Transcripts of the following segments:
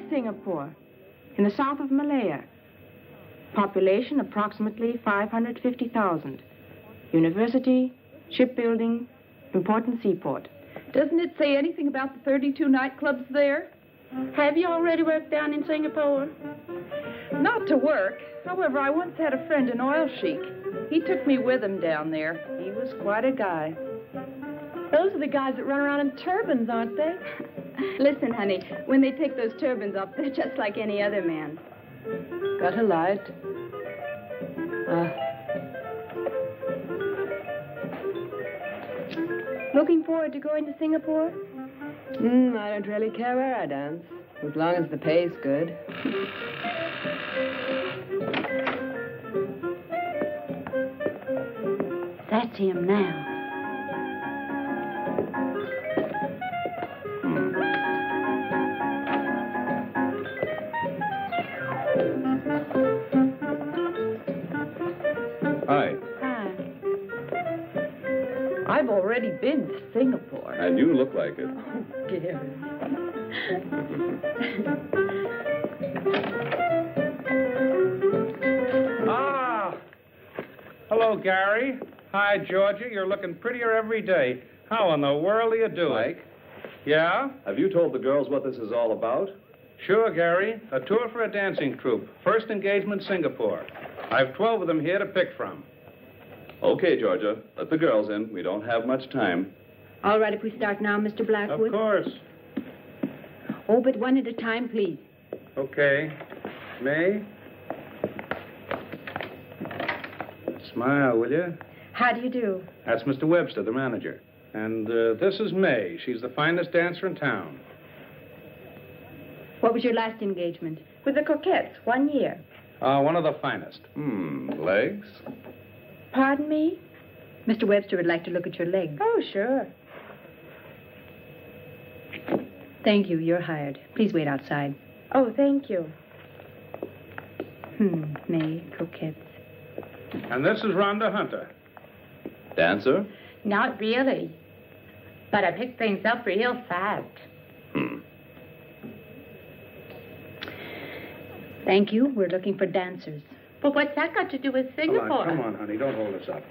Singapore, in the south of Malaya. Population approximately 550,000. University, shipbuilding, important seaport. Doesn't it say anything about the 32 nightclubs there? Have you already worked down in Singapore? Not to work. However, I once had a friend, an oil sheik. He took me with him down there. He was quite a guy. Those are the guys that run around in turbans, aren't they? Listen, honey, when they take those turbans off, they're just like any other man. Got a light? Looking forward to going to Singapore? I don't really care where I dance, as long as the pay's good. That's him now. Hi. Hi. I've already been to Singapore. And you look like it. Oh, dear. Hello, Gary. Hi, Georgia. You're looking prettier every day. How in the world are you doing? Mike? Yeah? Have you told the girls what this is all about? Sure, Gary. A tour for a dancing troupe. First engagement, Singapore. I've 12 of them here to pick from. Okay, Georgia. Let the girls in. We don't have much time. All right, if we start now, Mr. Blackwood? Of course. Oh, but one at a time, please. Okay. May? Smile, will you? How do you do? That's Mr. Webster, the manager. And this is May. She's the finest dancer in town. What was your last engagement? With the Coquettes, 1 year. One of the finest. Legs? Pardon me? Mr. Webster would like to look at your legs. Oh, sure. Thank you. You're hired. Please wait outside. Oh, thank you. May, Coquettes. And this is Rhonda Hunter. Dancer? Not really. But I picked things up real fast. Thank you. We're looking for dancers. But what's that got to do with Singapore? Come on, honey. Don't hold us up.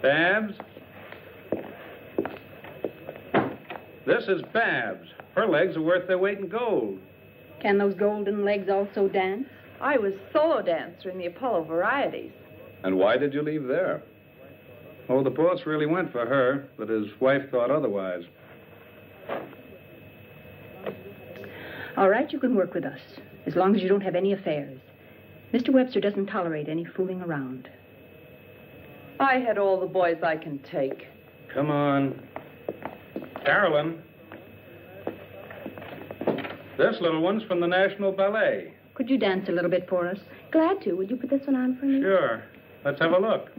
Babs? This is Babs. Her legs are worth their weight in gold. Can those golden legs also dance? I was solo dancer in the Apollo Varieties. And why did you leave there? Oh, the boss really went for her, but his wife thought otherwise. All right, you can work with us, as long as you don't have any affairs. Mr. Webster doesn't tolerate any fooling around. I had all the boys I can take. Come on. Carolyn. This little one's from the National Ballet. Could you dance a little bit for us? Glad to. Would you put this one on for me? Sure. Let's have a look.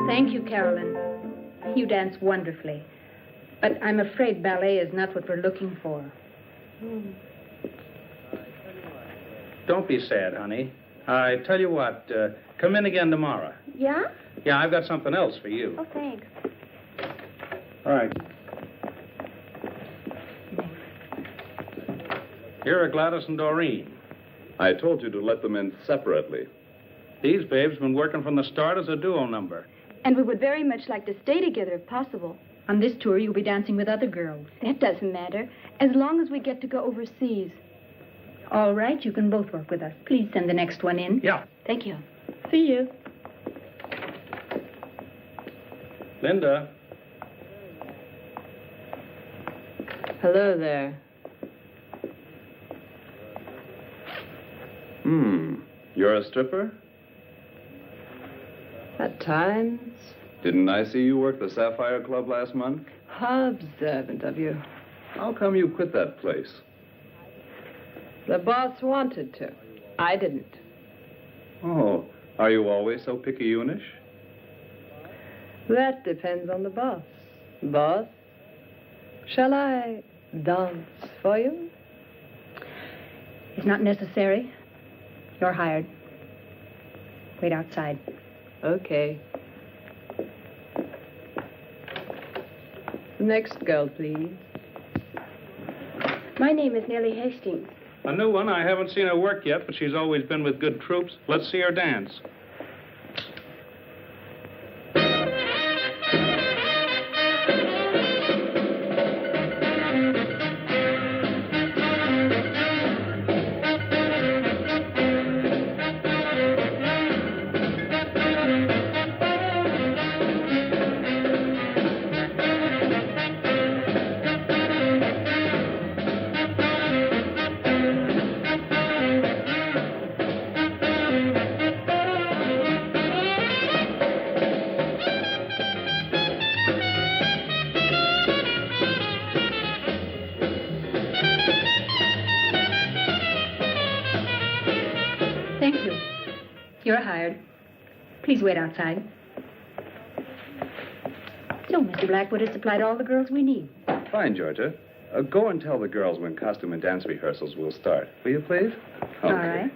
Thank you, Carolyn. You dance wonderfully. But I'm afraid ballet is not what we're looking for. Don't be sad, honey. I tell you what, come in again tomorrow. Yeah? Yeah, I've got something else for you. Oh, thanks. All right. Here are Gladys and Doreen. I told you to let them in separately. These babes been working from the start as a duo number. And we would very much like to stay together if possible. On this tour, you'll be dancing with other girls. That doesn't matter, as long as we get to go overseas. All right, you can both work with us. Please send the next one in. Yeah. Thank you. See you. Linda. Hello there. You're a stripper? At times. Didn't I see you work the Sapphire Club last month? How observant of you. How come you quit that place? The boss wanted to. I didn't. Oh, are you always so picayunish? That depends on the boss. Boss, shall I dance for you? It's not necessary. You're hired. Wait outside. Okay. Next girl, please. My name is Nellie Hastings. A new one. I haven't seen her work yet, but she's always been with good troops. Let's see her dance. Thank you. You're hired. Please wait outside. So, Mr. Blackwood has supplied all the girls we need. Fine, Georgia. Go and tell the girls when costume and dance rehearsals will start. Will you, please? All right.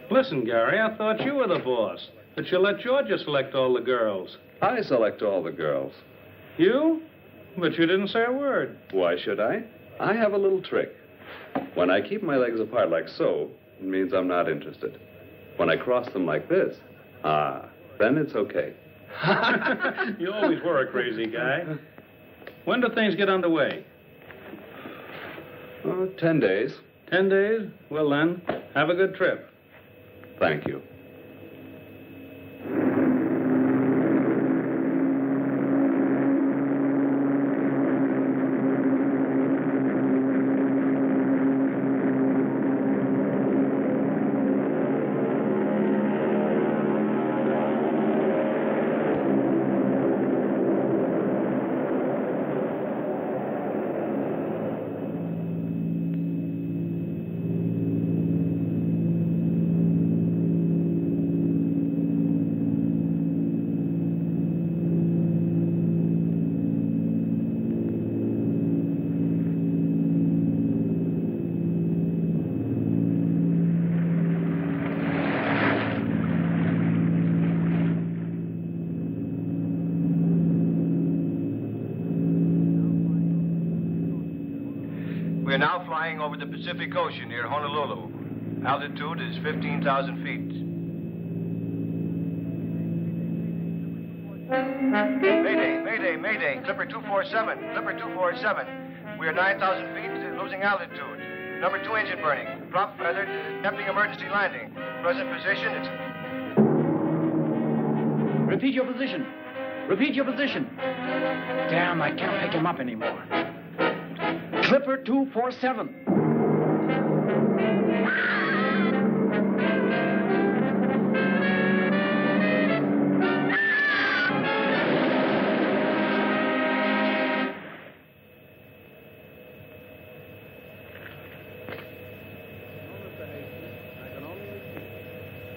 Listen, Gary, I thought you were the boss. That you let Georgia select all the girls. I select all the girls. You? But you didn't say a word. Why should I? I have a little trick. When I keep my legs apart like so, it means I'm not interested. When I cross them like this, then it's okay. You always were a crazy guy. When do things get underway? 10 days. 10 days? Well, then, have a good trip. Thank you. We're now flying over the Pacific Ocean near Honolulu. Altitude is 15,000 feet. Mayday, mayday, mayday. Clipper 247, Clipper 247. We are 9,000 feet, losing altitude. Number 2 engine burning. Prop feathered, attempting emergency landing. Present position, it's... Repeat your position. Repeat your position. Damn, I can't pick him up anymore. Clipper 247.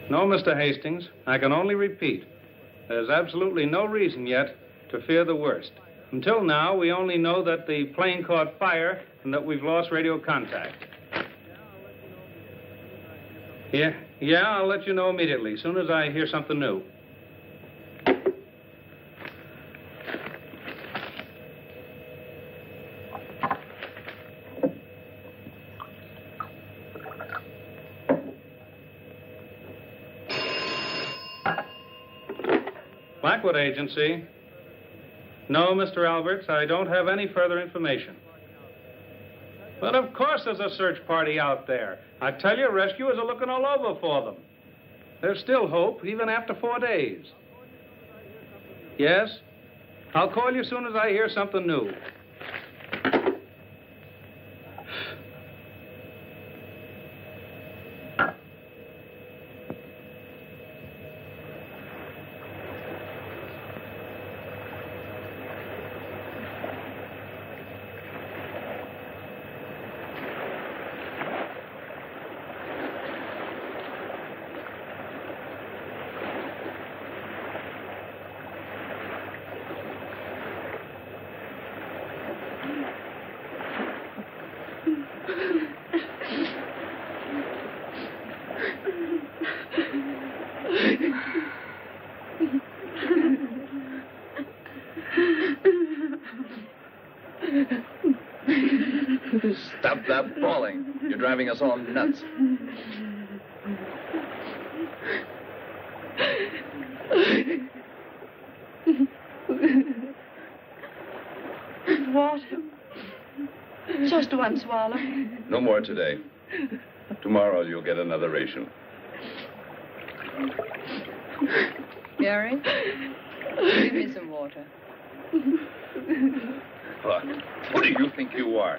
No, Mr. Hastings, I can only repeat. There's absolutely no reason yet to fear the worst. Until now, we only know that the plane caught fire and that we've lost radio contact. Yeah, I'll let you know immediately, as soon as I hear something new. Blackwood Agency. No, Mr. Alberts, I don't have any further information. But of course there's a search party out there. I tell you, rescuers are looking all over for them. There's still hope, even after 4 days. Yes? I'll call you as soon as I hear something new. Stop that bawling. You're driving us all nuts. Water. Just one swallow. No more today. Tomorrow you'll get another ration. Gary, give me some water. Who do you think you are?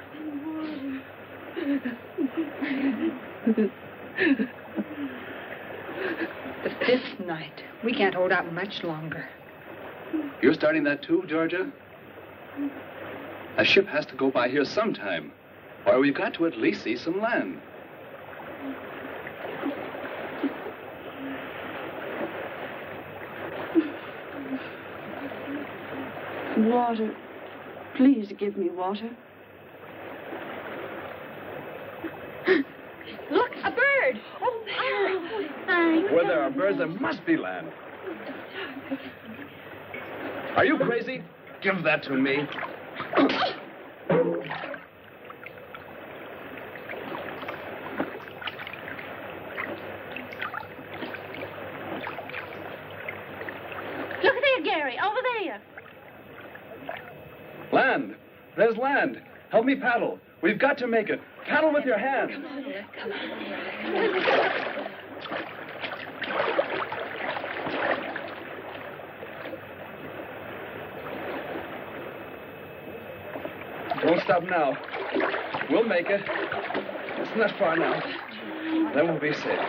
The fifth night. We can't hold out much longer. You're starting that too, Georgia? A ship has to go by here sometime, or we've got to at least see some land. Water. Please give me water. Look, a bird. Oh, there. Thanks. Where there are birds, there must be land. Are you crazy? Give that to me. Look there, Gary, over there. Land! There's land! Help me paddle. We've got to make it. Paddle with your hands. Don't stop now. We'll make it. It's not far now. Then we'll be safe.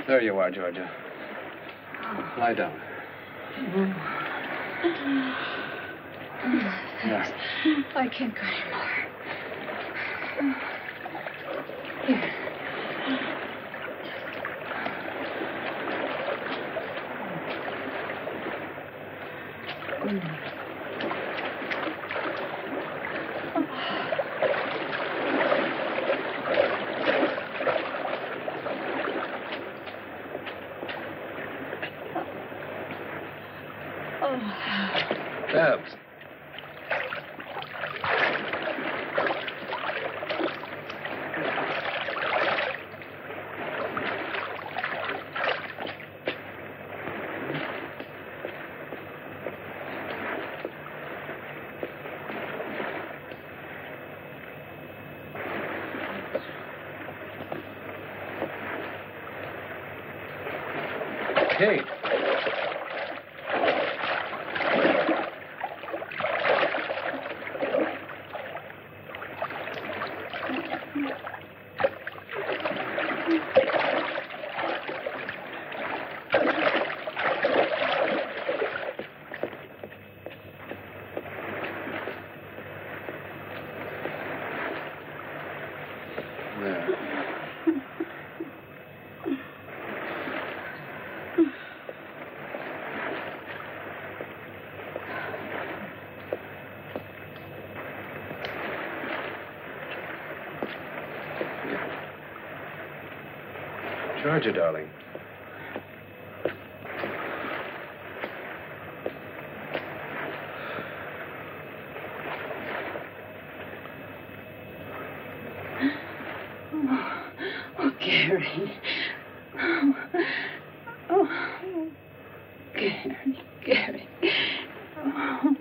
There you are, Georgia. Lie down. There. I can't go anymore. Here. Babs. Okay. Georgia, darling. Oh, Gary. Oh, Gary. Oh.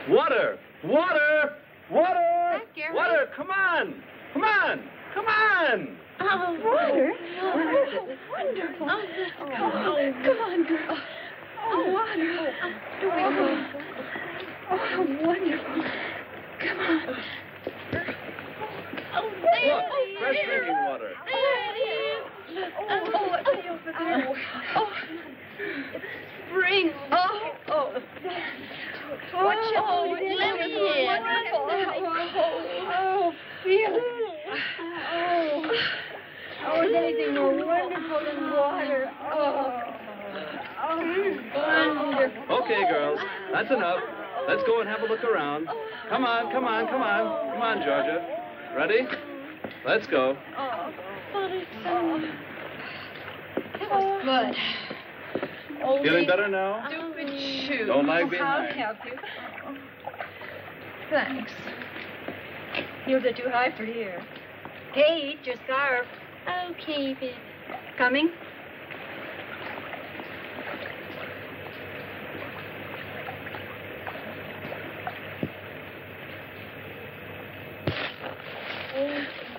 Water! Water! Water! Water! Water! Come on! Come on! Come on! Oh, water? Oh, wonderful. Come on, girl. Oh, water. Oh, wonderful. Come on. Oh, Look, fresh drinking water. Oh, it's over there. Oh, it's spring. Oh. Watch out. Let me in. Oh, feel it. Oh, is anything more wonderful than water? Oh, wonderful. Okay, girls, that's enough. Let's go and have a look around. Come on, come on, come on. Come on, Georgia. Ready? Let's go. Oh, that was good. Feeling better now? Stupid shoe. Don't lag I'll behind. help you. Thanks. Heels are too high for here. Kate, your scarf. Okay, baby. Coming?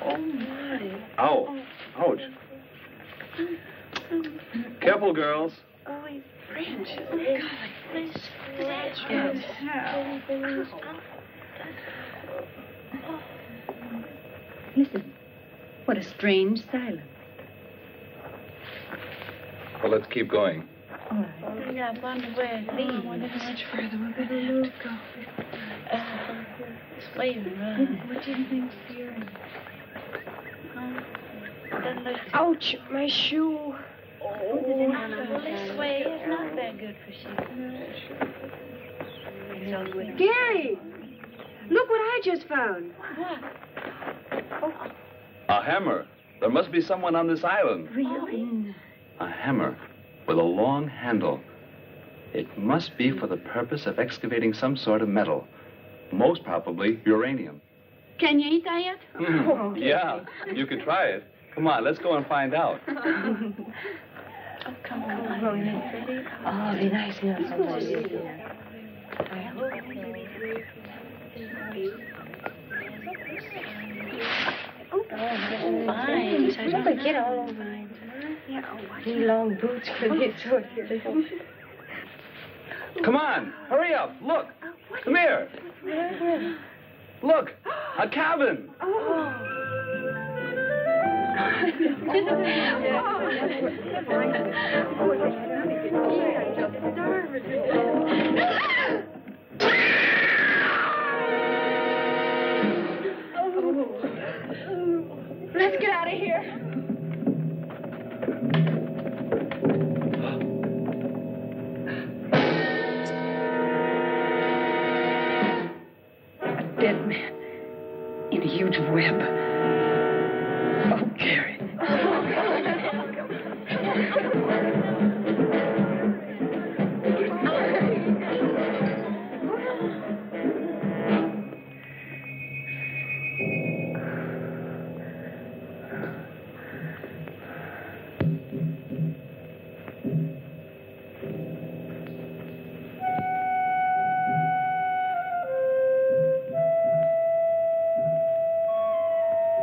Oh, my. Ow. Ouch. Careful, girls. Oh, he's French. Oh, God. Please. Listen. What a strange silence. Well, let's keep going. All right. I wonder where it leads. How much further we're going to go. This way you run. What do you think's here? Ouch, my shoe. Oh, this way is not that good for shoes. Gary, look what I just found. What? A hammer. There must be someone on this island. Really? A hammer with a long handle. It must be for the purpose of excavating some sort of metal. Most probably uranium. Can you eat that yet? Yeah, you could try it. Come on, let's go and find out. Oh, come on. Oh, be nice, you know, sometimes. I hope so. Fine. So don't forget all over mine. Yeah, These long boots could get so here. Come on, hurry up. Look. Come here. Look, a cabin. Let's get out of here. dead man in a huge web. Oh, Gary.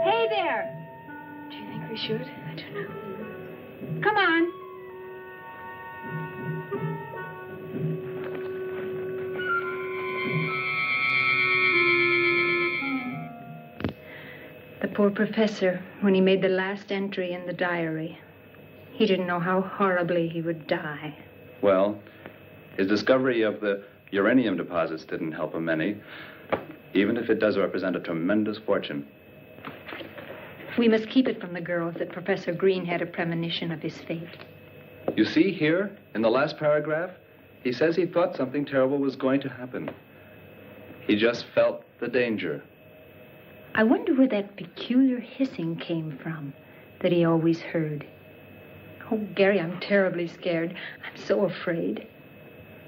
Hey there. Do you think we should? I don't know. Come on. The poor professor, when he made the last entry in the diary, he didn't know how horribly he would die. Well, his discovery of the uranium deposits didn't help him any, even if it does represent a tremendous fortune. We must keep it from the girls that Professor Green had a premonition of his fate. You see here, in the last paragraph, he says he thought something terrible was going to happen. He just felt the danger. I wonder where that peculiar hissing came from that he always heard. Oh, Gary, I'm terribly scared. I'm so afraid.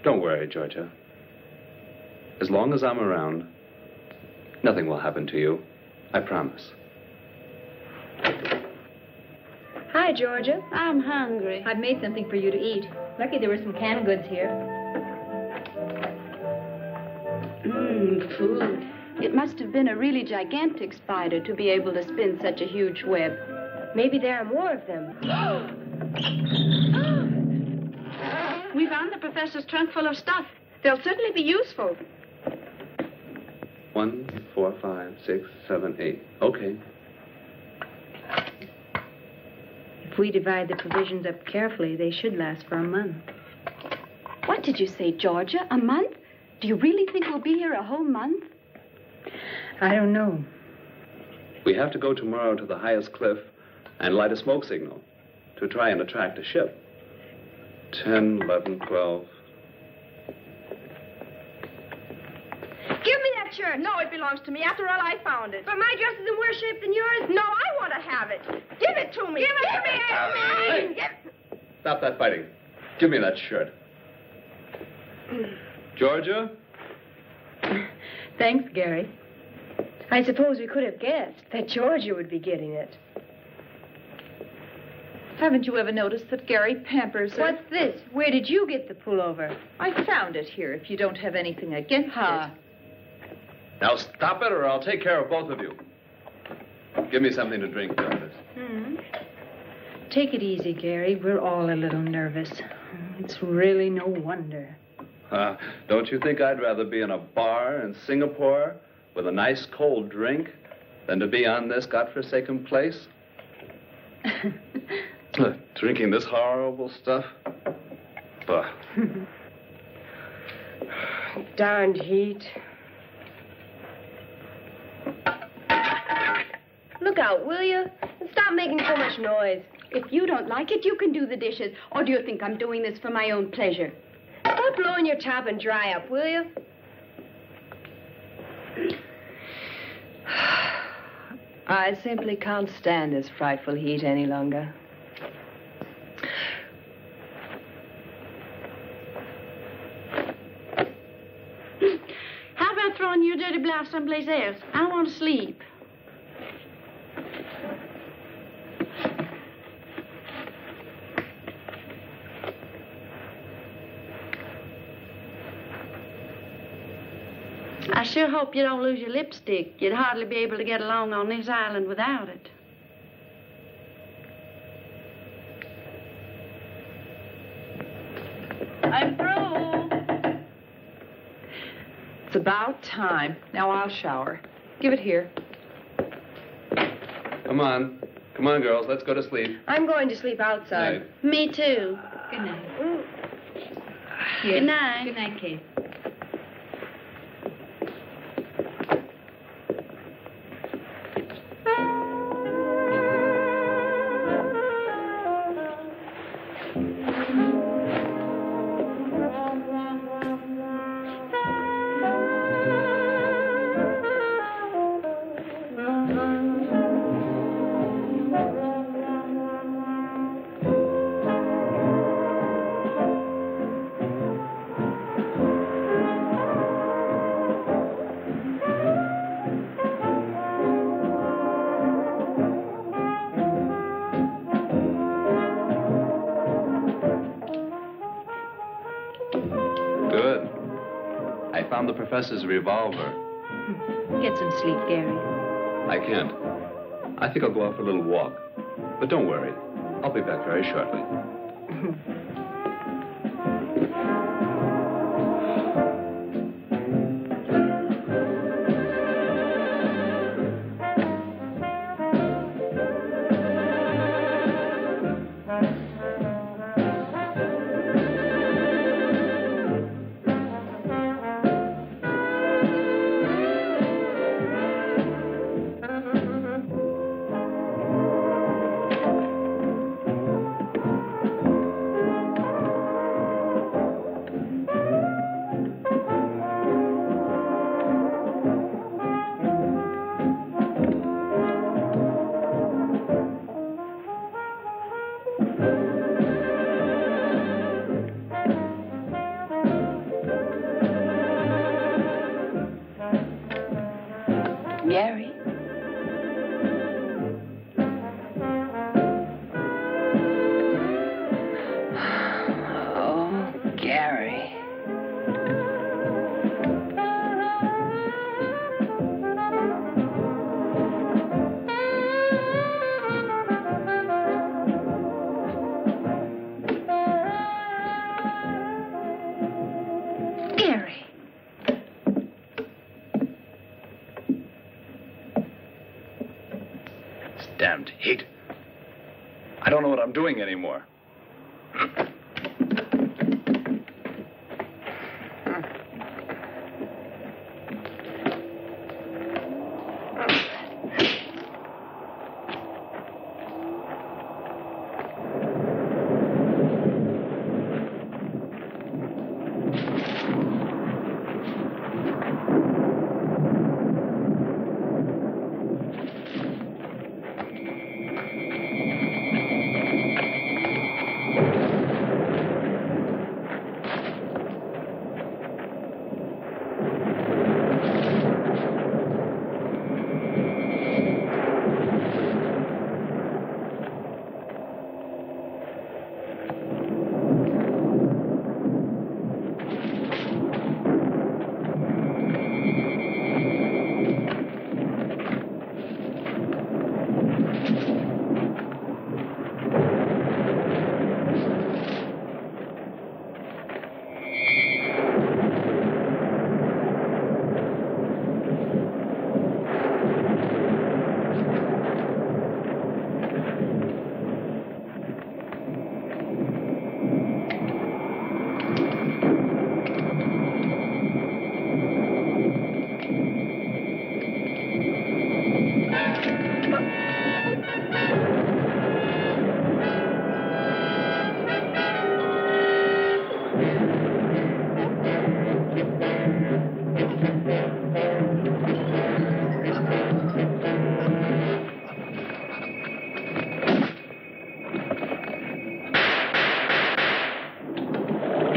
Don't worry, Georgia. As long as I'm around, nothing will happen to you. I promise. Hi, Georgia. I'm hungry. I've made something for you to eat. Lucky there were some canned goods here. Food. It must have been a really gigantic spider to be able to spin such a huge web. Maybe there are more of them. We found the professor's trunk full of stuff. They'll certainly be useful. 1, 4, 5, 6, 7, 8. Okay. If we divide the provisions up carefully, they should last for a month. What did you say, Georgia? A month? Do you really think we'll be here a whole month? I don't know. We have to go tomorrow to the highest cliff and light a smoke signal to try and attract a ship. 10, 11, 12. Give me that shirt. No, it belongs to me. After all, I found it. But my dress is in worse shape than yours. No, I want to have it. Give it to me. Give it to me. Hey. Stop that fighting. Give me that shirt. Georgia? Thanks, Gary. I suppose we could have guessed that Georgia would be getting it. Haven't you ever noticed that Gary pampers her? What's this? Where did you get the pullover? I found it here, if you don't have anything against it. Now stop it or I'll take care of both of you. Give me something to drink, Douglas. Take it easy, Gary. We're all a little nervous. It's really no wonder. Don't you think I'd rather be in a bar in Singapore with a nice cold drink than to be on this godforsaken place? Drinking this horrible stuff? Bah. Darned heat. Look out, will you? And stop making so much noise. If you don't like it, you can do the dishes. Or do you think I'm doing this for my own pleasure? Stop blowing your top and dry up, will you? I simply can't stand this frightful heat any longer. How about throwing your dirty blouse someplace else? I want to sleep. I sure hope you don't lose your lipstick. You'd hardly be able to get along on this island without it. I'm through. It's about time. Now I'll shower. Give it here. Come on. Come on, girls. Let's go to sleep. I'm going to sleep outside. Night. Me too. Good night. Here. Good night. Good night, Kate. found the professor's revolver. Get some sleep, Gary. I can't. I think I'll go out for a little walk. But don't worry. I'll be back very shortly. Gary? Oh, Gary. Gary. It's damned heat. I don't know what I'm doing anymore.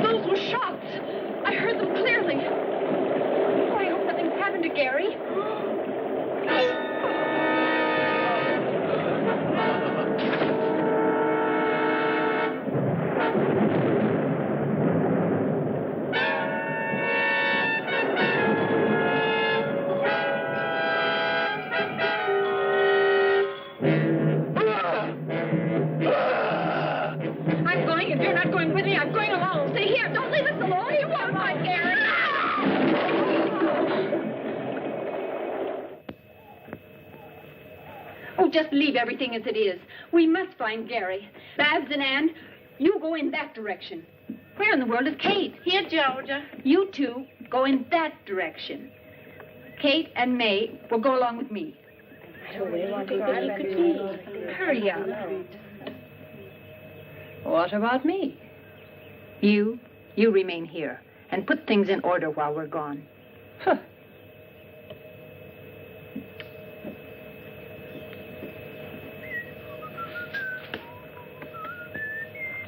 Those were shots. I heard them clearly. Oh, I hope nothing's happened to Gary. I'm going. If you're not going with me, I'm going alone. Stay here. Don't leave us alone. He won't find Gary. Oh, just leave everything as it is. We must find Gary. Babs and Ann, you go in that direction. Where in the world is Kate? Here, Georgia. You two go in that direction. Kate and May will go along with me. Hurry up. What about me? You remain here and put things in order while we're gone. Huh.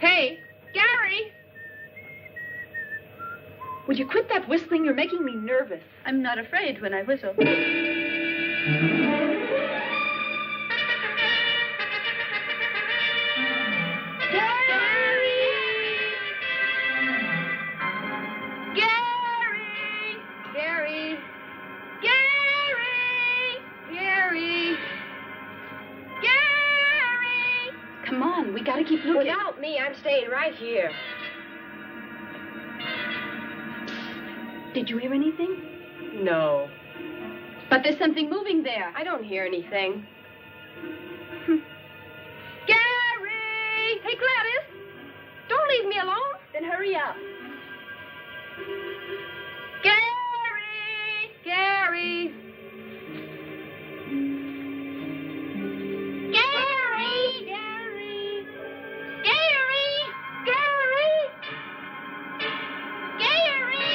Hey, Gary! Would you quit that whistling? You're making me nervous. I'm not afraid when I whistle. on. We gotta keep looking. Without me, I'm staying right here. Did you hear anything? No. But there's something moving there. I don't hear anything. Gary! Hey, Gladys! Don't leave me alone. Then hurry up. Gary! Gary! Gary! Gary! Gary! Gary! Gary!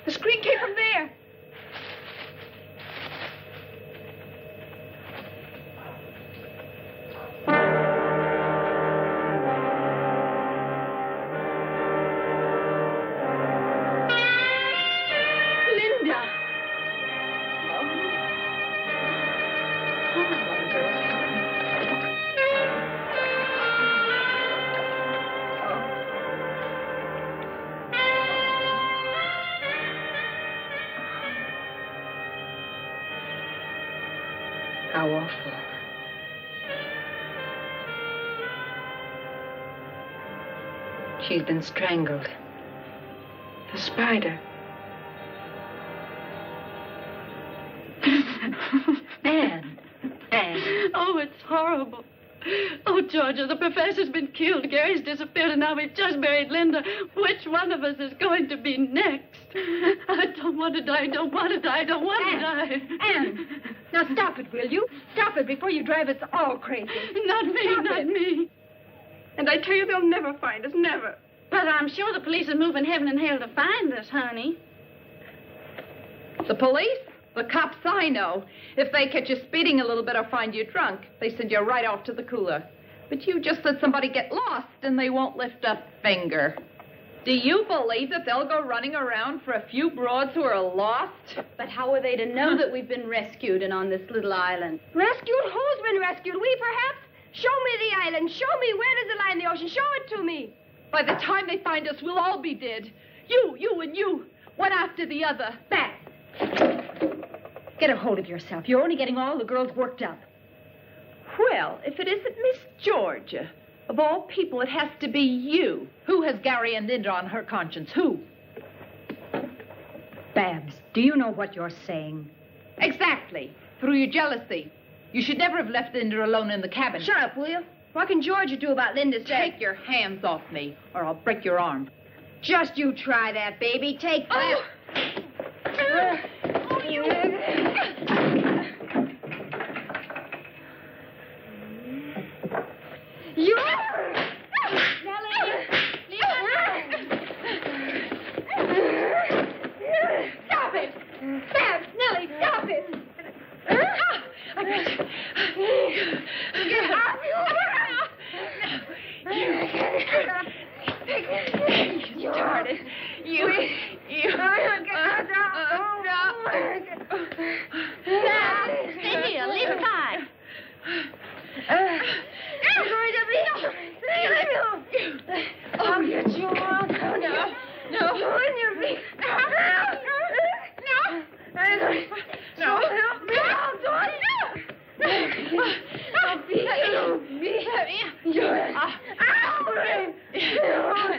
The scream came from there. Linda. How awful. She's been strangled. The spider. Anne. Oh, it's horrible. Oh, Georgia, the professor's been killed. Gary's disappeared, and now we've just buried Linda. Which one of us is going to be next? I don't want to die, don't want to die, don't want to die. Anne, now stop it, will you? Stop it before you drive us all crazy. Not me, not me. And I tell you, they'll never find us, never. But I'm sure the police are moving heaven and hell to find us, honey. The police? The cops I know. If they catch you speeding a little bit or find you drunk, they send you right off to the cooler. But you just let somebody get lost and they won't lift a finger. Do you believe that they'll go running around for a few broads who are lost? But how are they to know that we've been rescued and on this little island? Rescued? Who's been rescued? We, perhaps? Show me the island. Show me where does it lie in the ocean. Show it to me. By the time they find us, we'll all be dead. You, and you. One after the other. Back. Get a hold of yourself. You're only getting all the girls worked up. Well, if it isn't Miss Georgia, of all people, it has to be you. Who has Gary and Linda on her conscience? Who? Babs, do you know what you're saying? Exactly. Through your jealousy. You should never have left Linda alone in the cabin. Shut up, will you? What can Georgia do about Linda's death? Take your hands off me, or I'll break your arm. Just you try that, baby. Take that. You. You. Stop it! Babs, Nellie, stop it! Get off you started. You. No.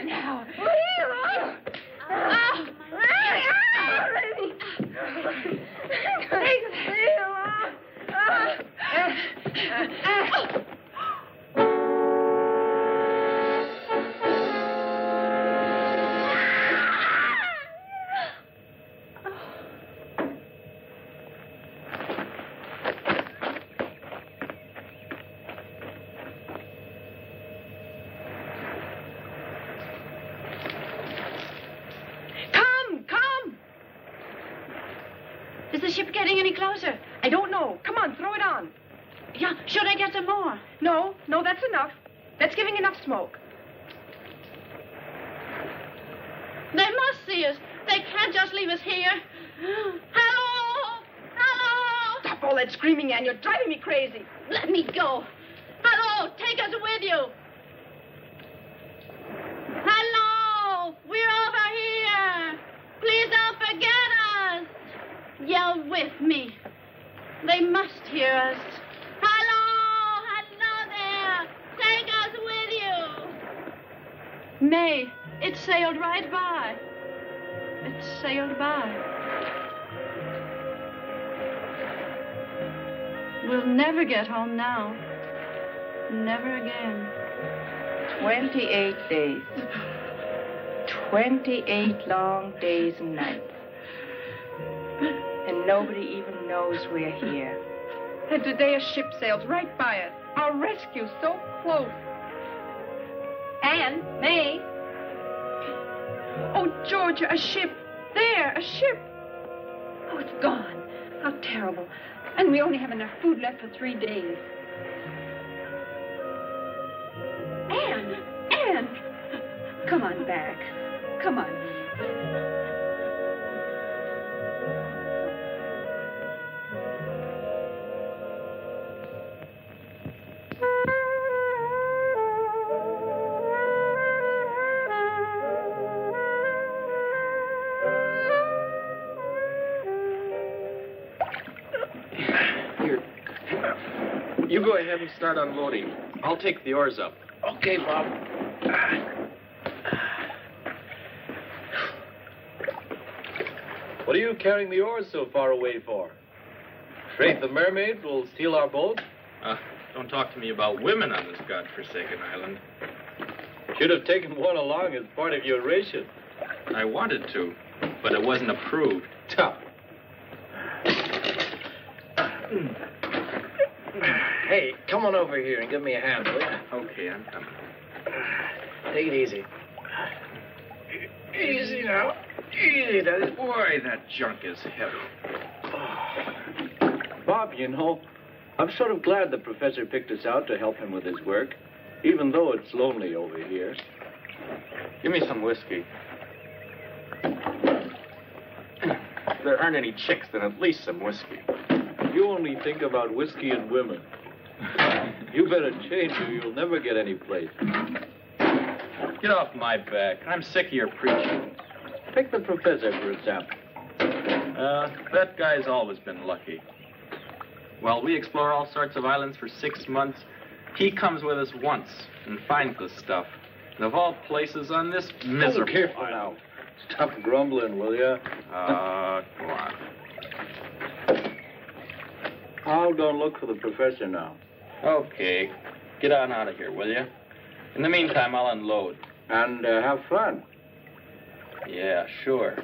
Now. Is the ship getting any closer? I don't know. Come on, throw it on. Yeah, should I get some more? No, that's enough. That's giving enough smoke. They must see us. They can't just leave us here. Hello! Hello! Stop all that screaming, Ann. You're driving me crazy. Let me go. Hello! Take us with you. Hello! We're over here. Please don't forget us. Yell with me. They must hear us. Hello! Hello there! Take us with you. May, it sailed right by. It sailed by. We'll never get home now. Never again. 28 days. 28 long days and nights. And nobody even knows we're here. And today a ship sails right by us. Our rescue so close. Anne, May. Oh, Georgia, a ship. There, a ship. Oh, it's gone. How terrible. And we only have enough food left for 3 days. Anne. Come on back. Come on. You go ahead and start unloading. I'll take the oars up. Okay, Bob. What are you carrying the oars so far away for? Afraid the mermaids will steal our boat? Don't talk to me about women on this godforsaken island. Should have taken one along as part of your ration. I wanted to, but it wasn't approved. Tough. Hey, come on over here and give me a hand, will you? Okay, I'm coming. Take it easy. Easy now. Easy, that is. Boy, that junk is heavy. Bob, you know, I'm sort of glad the professor picked us out to help him with his work, even though it's lonely over here. Give me some whiskey. If there aren't any chicks, then at least some whiskey. You only think about whiskey and women. You better change or you'll never get any place. Get off my back. I'm sick of your preaching. Take the professor for example. That guy's always been lucky. While we explore all sorts of islands for 6 months, he comes with us once and finds the stuff. And of all places on this miserable... Oh, careful now. Stop grumbling, will you? Go on. I'll go and look for the professor now. Okay. Get on out of here, will you? In the meantime, I'll unload. And have fun. Yeah, sure.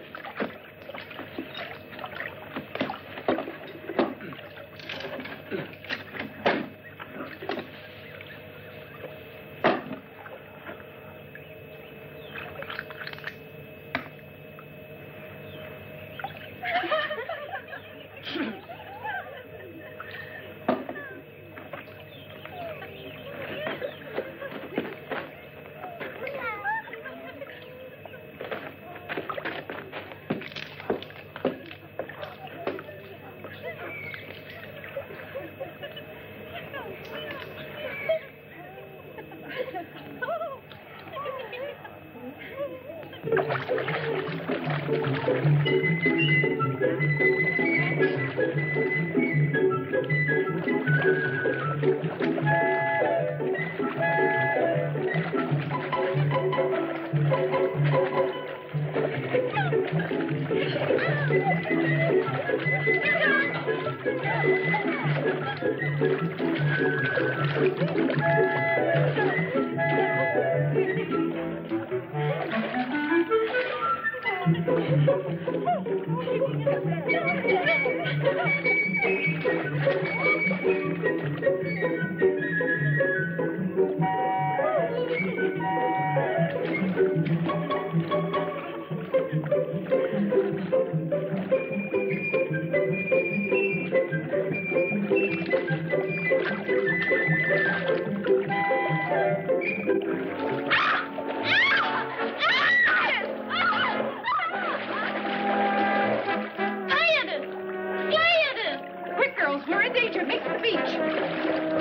Quick, girls, we're in danger. Make for the beach. We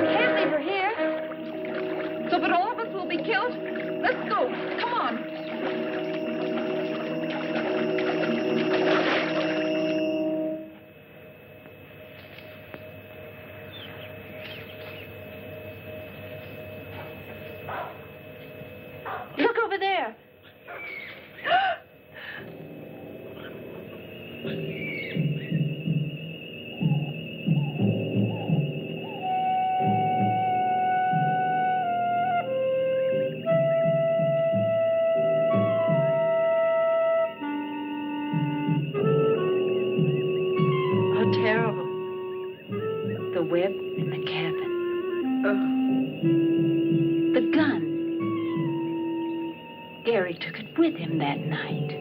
can't leave her here. So that all of us will be killed? Let's go. Come on. Look over there. Oh, terrible. The web in the cabin. The gun. Gary took it with him that night.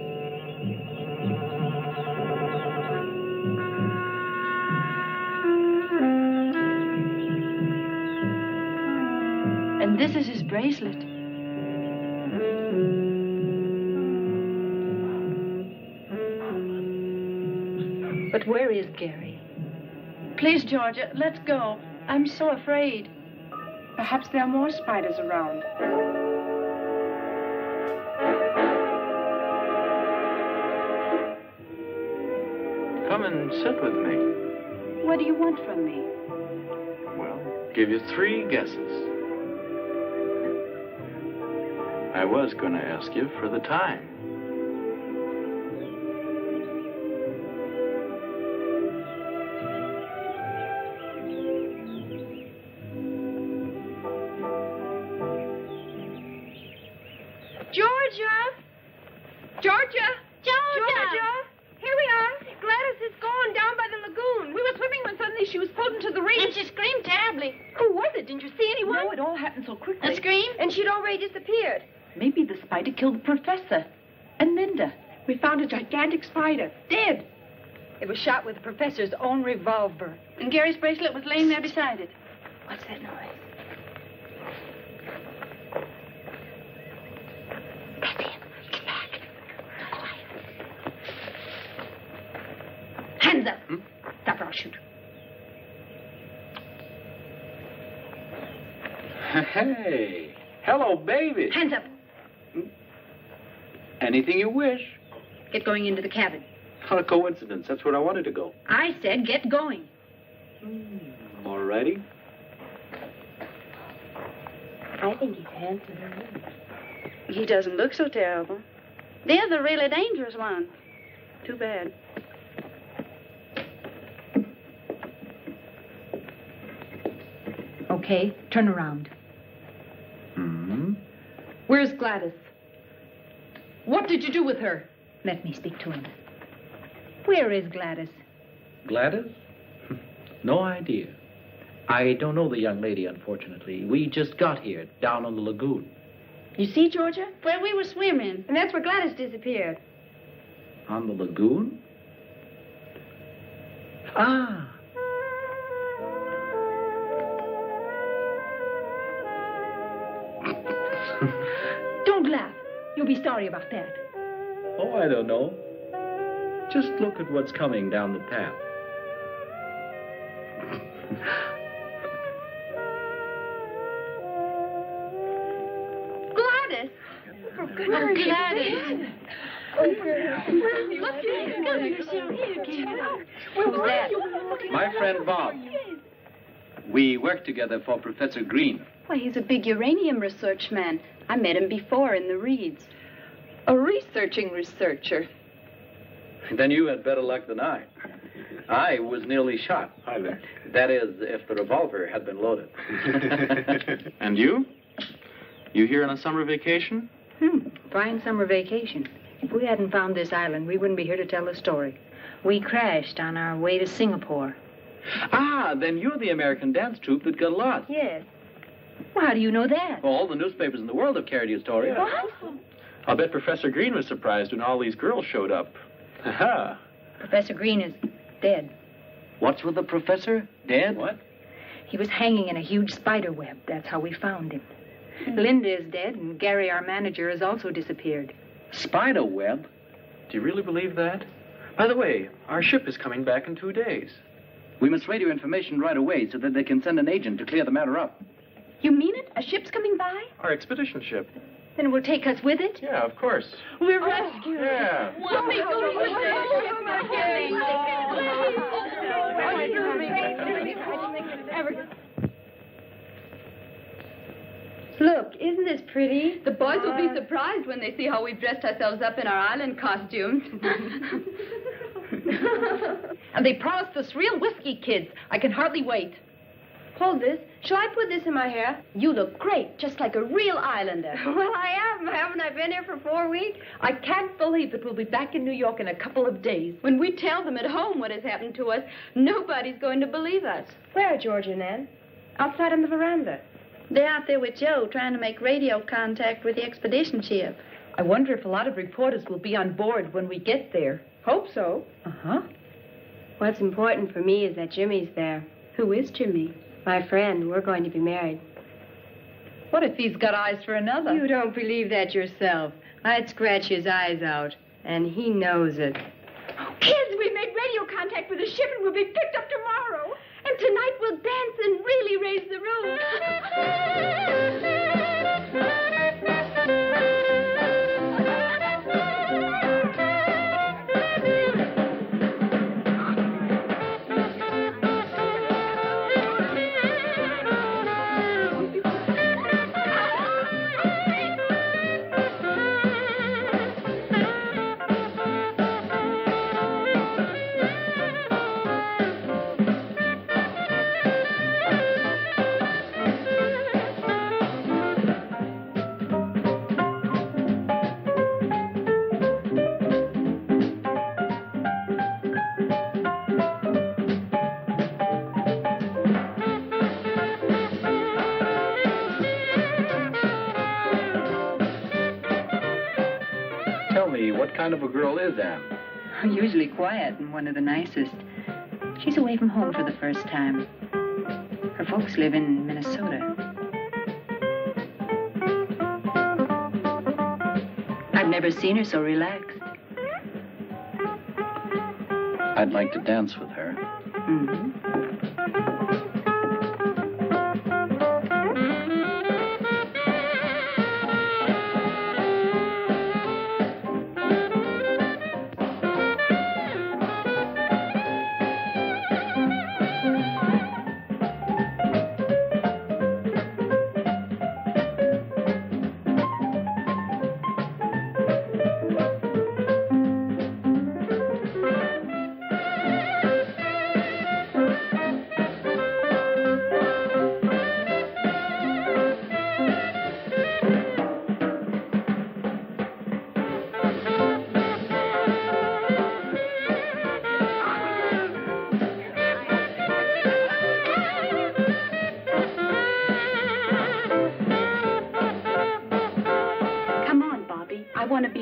And this is his bracelet. But where is Gary? Please, Georgia, let's go. I'm so afraid. Perhaps there are more spiders around. Come and sit with me. What do you want from me? Well, give you 3 guesses. I was going to ask you for the time. Georgia! Georgia! Georgia! Here we are. Gladys is gone down by the lagoon. We were swimming when suddenly she was pulled into the reef. And she screamed terribly. Who was it? Didn't you see anyone? No, it all happened so quickly. A scream? And she'd already disappeared. Maybe the spider killed the professor. And Linda. We found a gigantic spider. Dead. It was shot with the professor's own revolver. And Gary's bracelet was laying there beside it. What's that noise? That's him. Get back. So quiet. Hands up. Stop or I'll shoot. Hey. Hello, baby. Hands up. Anything you wish. Get going into the cabin. What a coincidence. That's where I wanted to go. I said get going. All righty. I think he's handsome. He doesn't look so terrible. They're the really dangerous ones. Too bad. Okay, turn around. Where's Gladys? What did you do with her? Let me speak to him. Where is Gladys? Gladys? No idea. I don't know the young lady, unfortunately. We just got here, down on the lagoon. You see, Georgia? Where we were swimming. And that's where Gladys disappeared. On the lagoon? Ah. Don't laugh. You'll be sorry about that. Oh, I don't know. Just look at what's coming down the path. Gladys! For goodness Gladys. Look Who's that? My friend Bob. We work together for Professor Green. Why, he's a big uranium research man. I met him before in the reeds. A researching researcher. Then you had better luck than I. I was nearly shot. Hi there. That is, if the revolver had been loaded. And you? You here on a summer vacation? Fine summer vacation. If we hadn't found this island, we wouldn't be here to tell the story. We crashed on our way to Singapore. Ah, then you're the American dance troupe that got lost. Yes. Well, how do you know that? Well, all the newspapers in the world have carried your story. What? I'll bet Professor Green was surprised when all these girls showed up. Ha-ha. Professor Green is dead. What's with the professor? Dead? What? He was hanging in a huge spider web. That's how we found him. Linda is dead, and Gary, our manager, has also disappeared. Spider web? Do you really believe that? By the way, our ship is coming back in 2 days. We must radio information right away so that they can send an agent to clear the matter up. You mean it? A ship's coming by? Our expedition ship. Then it will take us with it? Yeah, of course. We're rescued. Yeah. We'll be going with Look, isn't this pretty? The boys will be surprised when they see how we've dressed ourselves up in our island costumes. And they promised us real whiskey kids. I can hardly wait. Hold this. Shall I put this in my hair? You look great, just like a real islander. Well, I am. Haven't I been here for 4 weeks? I can't believe that we'll be back in New York in a couple of days. When we tell them at home what has happened to us, nobody's going to believe us. Where are George and Ann? Outside on the veranda. They're out there with Joe trying to make radio contact with the expedition ship. I wonder if a lot of reporters will be on board when we get there. Hope so. Uh-huh. What's important for me is that Jimmy's there. Who is Jimmy? My friend. We're going to be married. What if he's got eyes for another? You don't believe that yourself. I'd scratch his eyes out, and he knows it. Kids, we made radio contact with the ship and we'll be picked up tomorrow. And tonight we'll dance and really raise the roof. What kind of a girl is Anne? Usually quiet and one of the nicest. She's away from home for the first time. Her folks live in Minnesota. I've never seen her so relaxed. I'd like to dance with her. Mm-hmm.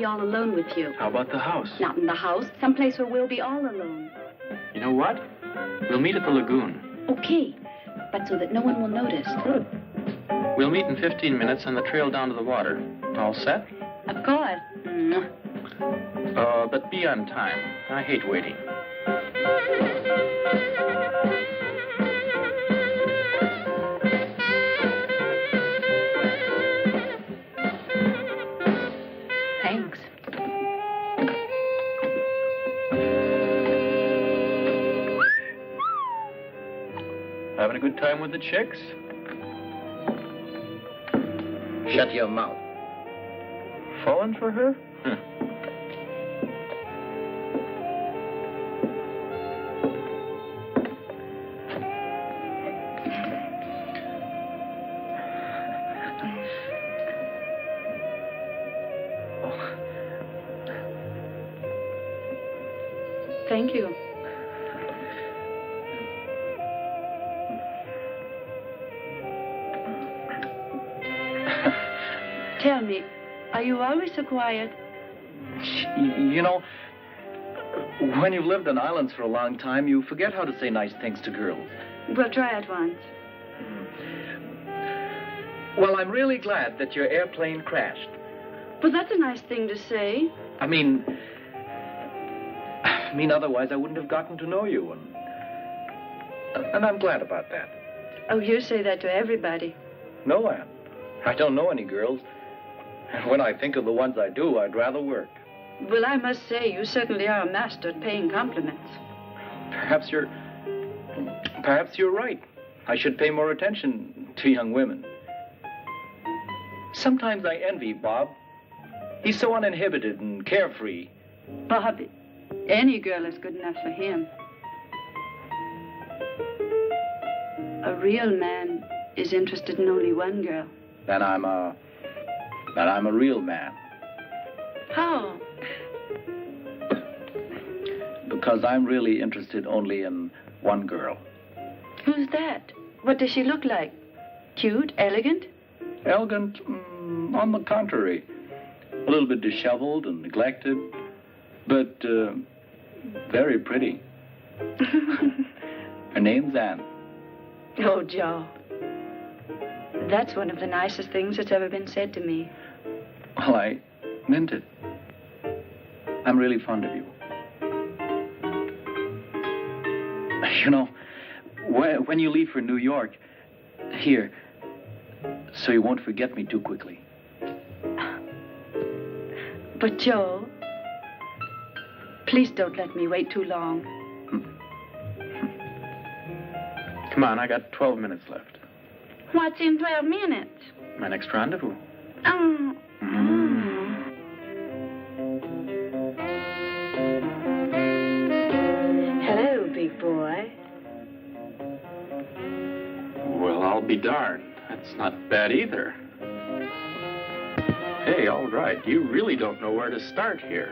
All alone with you. How about the house? Not in the house. Someplace where we'll be all alone. You know what? We'll meet at the lagoon. Okay, but so that no one will notice. Good. We'll meet in 15 minutes on the trail down to the water. All set? Of course. But be on time. I hate waiting. Thanks. Having a good time with the chicks? Shut your mouth. Falling for her? Huh. Thank you. Tell me, are you always so quiet? You know, when you've lived on islands for a long time, you forget how to say nice things to girls. Well, try it once. Well, I'm really glad that your airplane crashed. Well, that's a nice thing to say. I mean, otherwise I wouldn't have gotten to know you, and I'm glad about that. Oh, you say that to everybody. No, Anne. I don't know any girls. And when I think of the ones I do, I'd rather work. Well, I must say, you certainly are a master at paying compliments. Perhaps you're right. I should pay more attention to young women. Sometimes I envy Bob. He's so uninhibited and carefree. Bob, any girl is good enough for him. A real man is interested in only one girl. Then I'm a real man. How? Because I'm really interested only in one girl. Who's that? What does she look like? Cute? Elegant? Elegant? On the contrary. A little bit disheveled and neglected, but very pretty. Her name's Anne. Oh, Joe. That's one of the nicest things that's ever been said to me. Well, I meant it. I'm really fond of you. You know, when you leave for New York, here, so you won't forget me too quickly. But, Joe, please don't let me wait too long. Come on, I got 12 minutes left. What's in 12 minutes? My next rendezvous. Oh. Hello, big boy. Well, I'll be darned. That's not bad either. Hey, all right. You really don't know where to start here.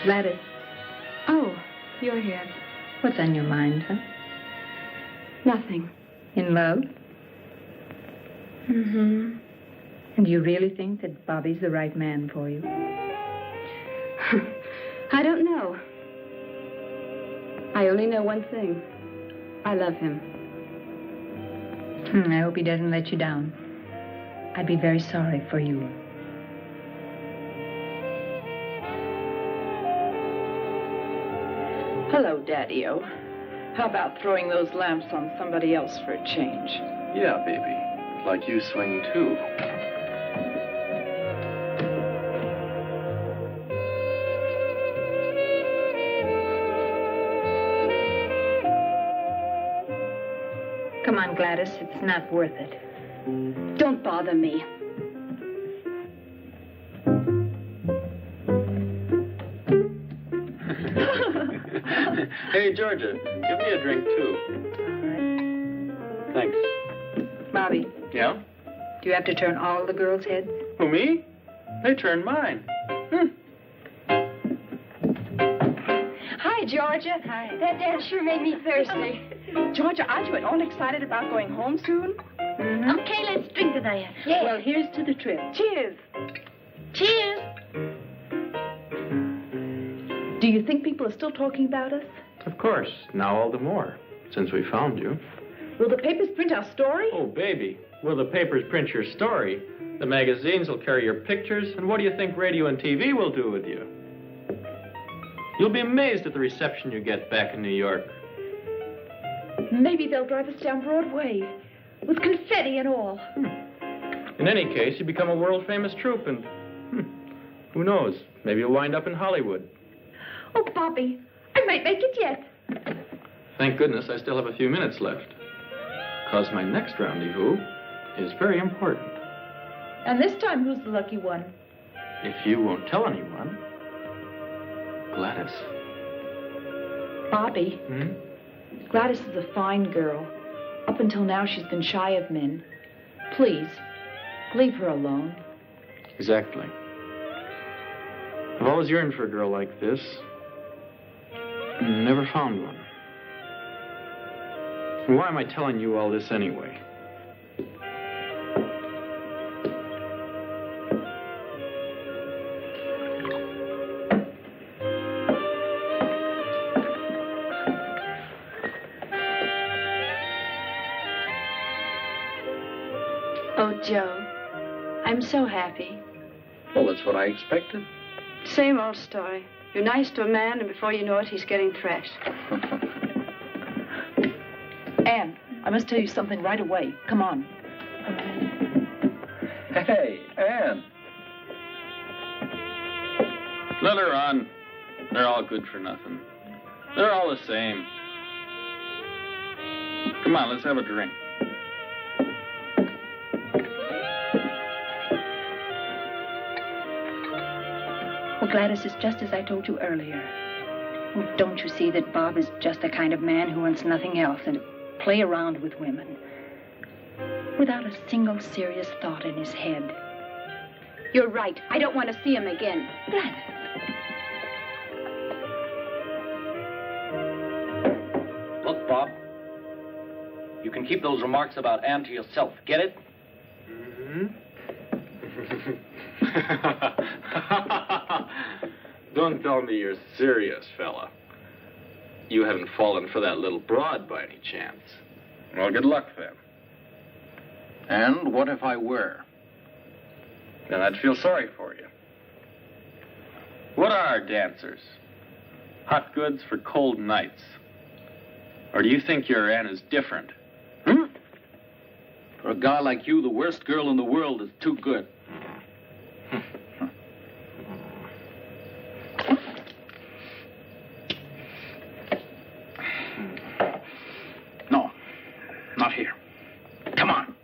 Gladys, Oh, you're here. what's on your mind, huh? Nothing. In love? Mm-hmm. And you really think that Bobby's the right man for you? I don't know. I only know one thing. I love him. I hope he doesn't let you down. I'd be very sorry for you. Hello, Daddy-O. How about throwing those lamps on somebody else for a change? Yeah, baby. Like you swing, too. Come on, Gladys. It's not worth it. Don't bother me. Hey, Georgia, give me a drink, too. Thanks. Bobby, Yeah? do you have to turn all the girls' heads? Who, me? They turned mine. Hi, Georgia. Hi. That dance sure made me thirsty. Georgia, aren't you at all excited about going home soon? Okay, let's drink to that. Yeah. Well, here's to the trip. Cheers. Cheers. Do you think people are still talking about us? Of course. Now all the more, since we found you. Will the papers print our story? Oh, baby. Will the papers print your story? The magazines will carry your pictures, and what do you think radio and TV will do with you? You'll be amazed at the reception you get back in New York. Maybe they'll drive us down Broadway with confetti and all. In any case, you become a world-famous troupe, and who knows? Maybe you'll wind up in Hollywood. Oh, Bobby, I might make it yet. Thank goodness I still have a few minutes left, because my next rendezvous is very important. And this time, who's the lucky one? If you won't tell anyone, Gladys. Bobby, Gladys is a fine girl. Up until now, she's been shy of men. Please, leave her alone. Exactly. I've always yearned for a girl like this. And never found one. And why am I telling you all this anyway? Oh, Joe, I'm so happy. Well, that's what I expected. Same old story. You're nice to a man, and before you know it, he's getting thrashed. Anne, I must tell you something right away. Come on. Hey, Anne. Let her on. They're all good for nothing. They're all the same. Come on, let's have a drink. Well, Gladys, it's just as I told you earlier. Oh, don't you see that Bob is just the kind of man who wants nothing else than to play around with women without a single serious thought in his head? You're right. I don't want to see him again. Gladys. Look, Bob. You can keep those remarks about Anne to yourself. Get it? Don't tell me you're serious, fella. You haven't fallen for that little broad by any chance. Well, good luck, then. And what if I were? Then I'd feel sorry for you. What are dancers? Hot goods for cold nights. Or do you think your Anne is different? For a guy like you, the worst girl in the world is too good. No, not here. Come on.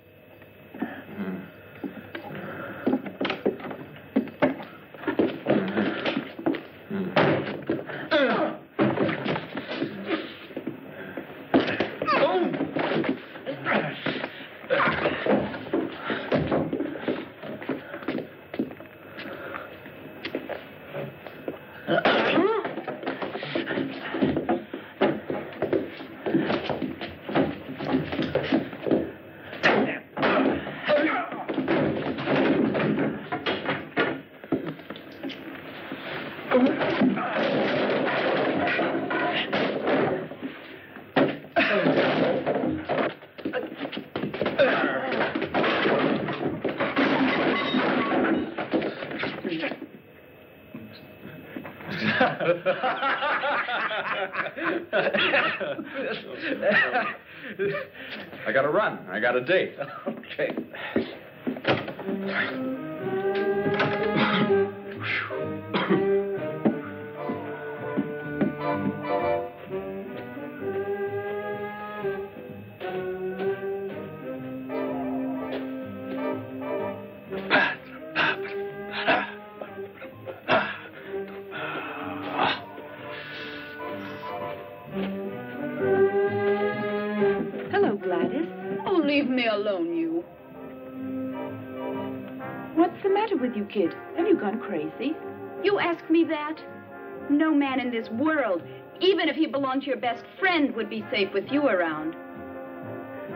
I gotta run. I got a date. Okay. Hello, Gladys. Oh, leave me alone, you. What's the matter with you, kid? Have you gone crazy? You ask me that? No man in this world, even if he belonged to your best friend, would be safe with you around.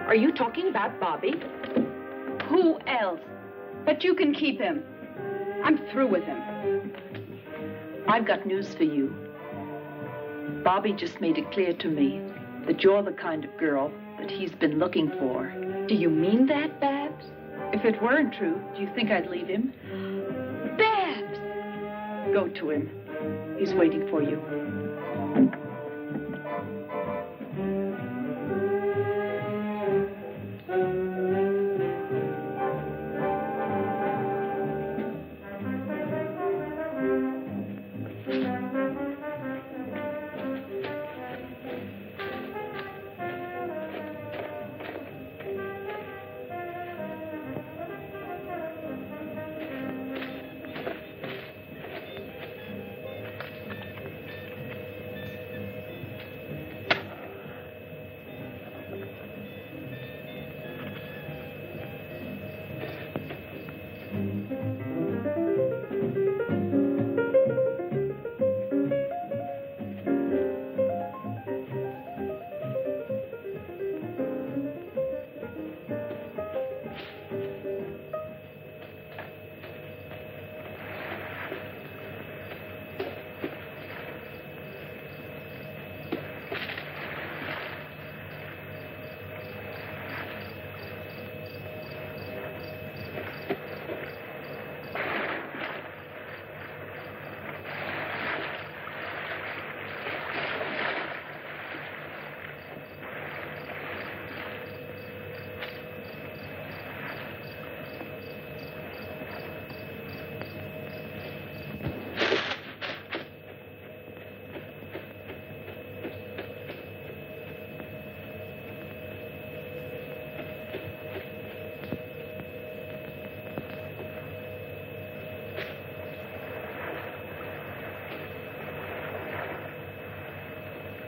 Are you talking about Bobby? Who else? But you can keep him. I'm through with him. I've got news for you. Bobby just made it clear to me that you're the kind of girl that he's been looking for. Do you mean that, Babs? If it weren't true, do you think I'd leave him? Babs! Go to him. He's waiting for you.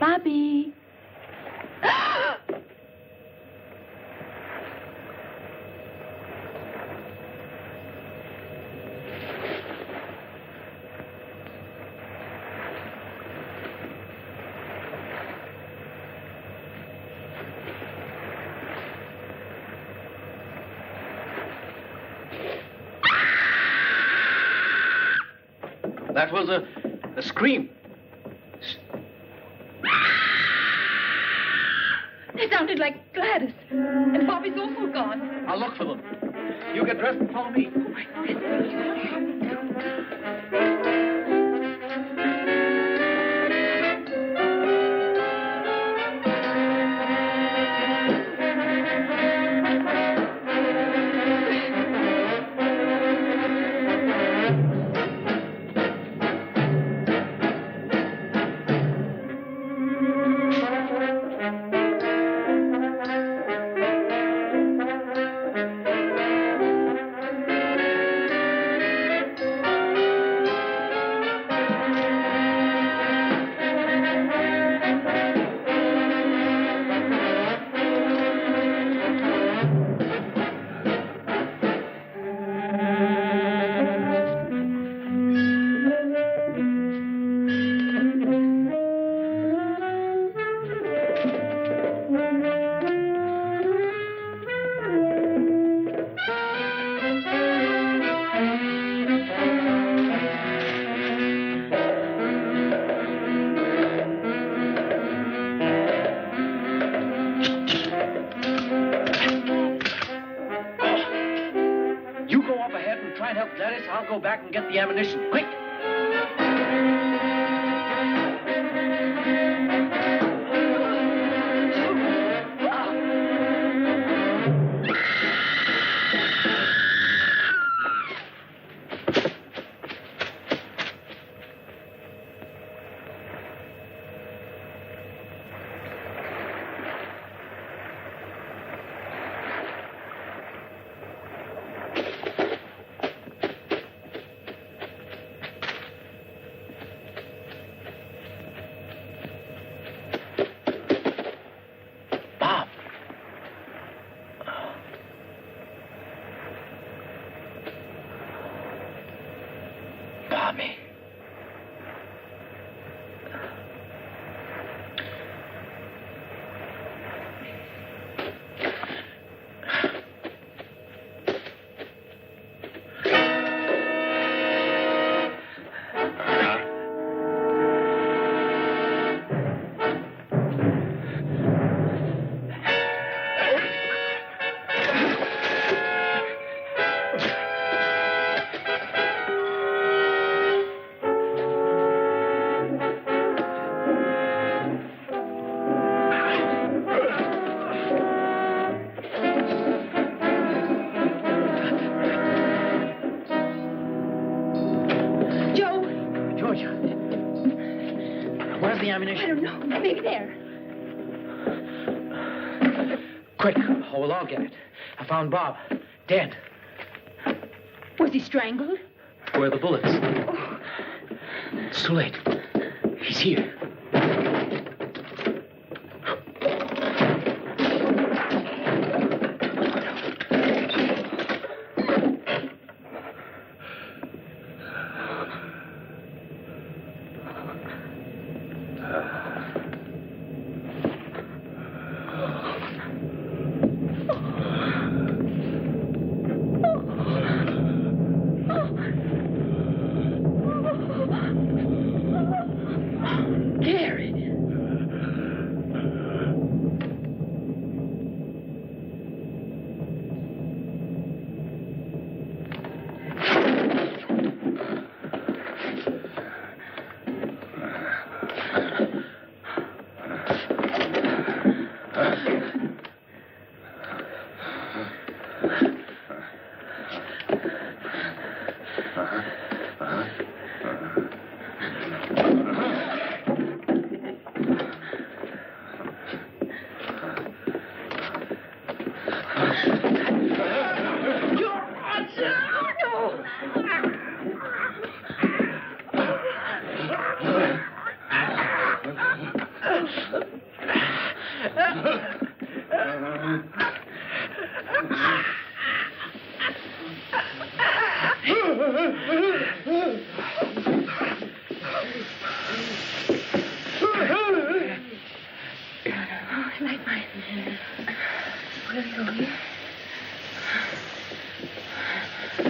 Bobby. That was a scream. They sounded like Gladys. And Bobby's also gone. I'll look for them. You get dressed and follow me. I'll go back and get the ammunition. Quick! Where's the ammunition? I don't know. Maybe there. Quick, or we'll all get it. I found Bob. Dead. Was he strangled? Where are the bullets? Oh. It's too late. He's here.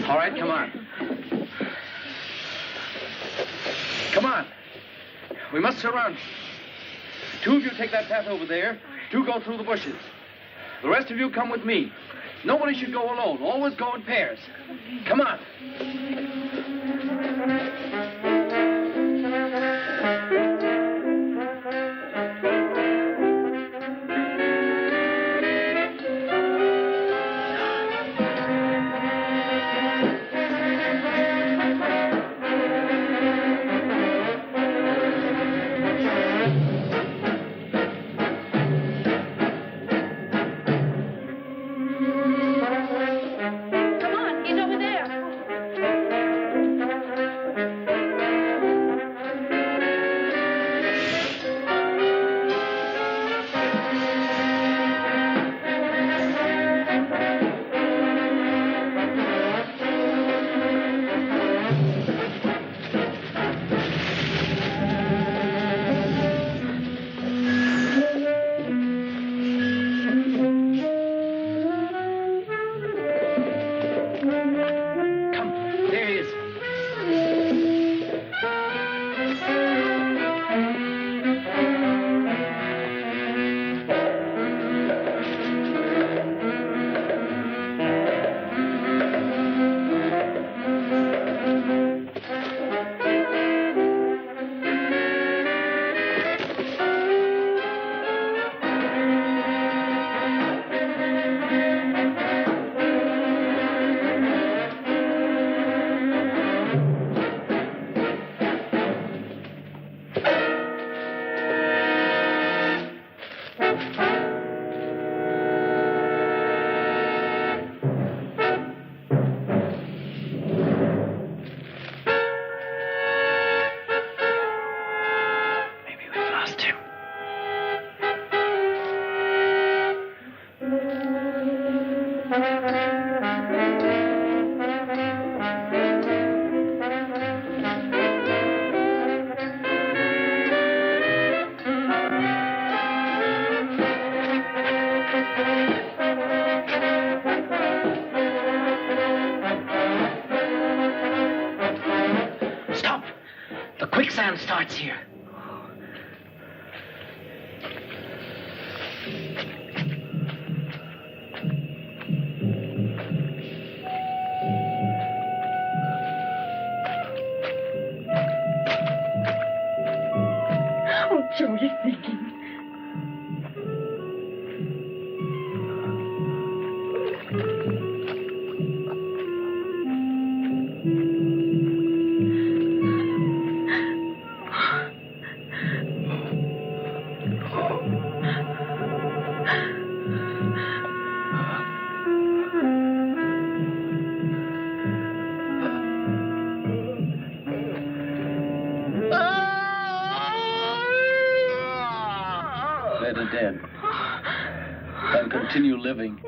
All right, come on. Come on. We must surround you. 2 of you take that path over there. 2 go through the bushes. The rest of you come with me. Nobody should go alone. Always go in pairs. Come on. Quicksand starts here. Oh, Joe, you're thinking. better dead than continue living.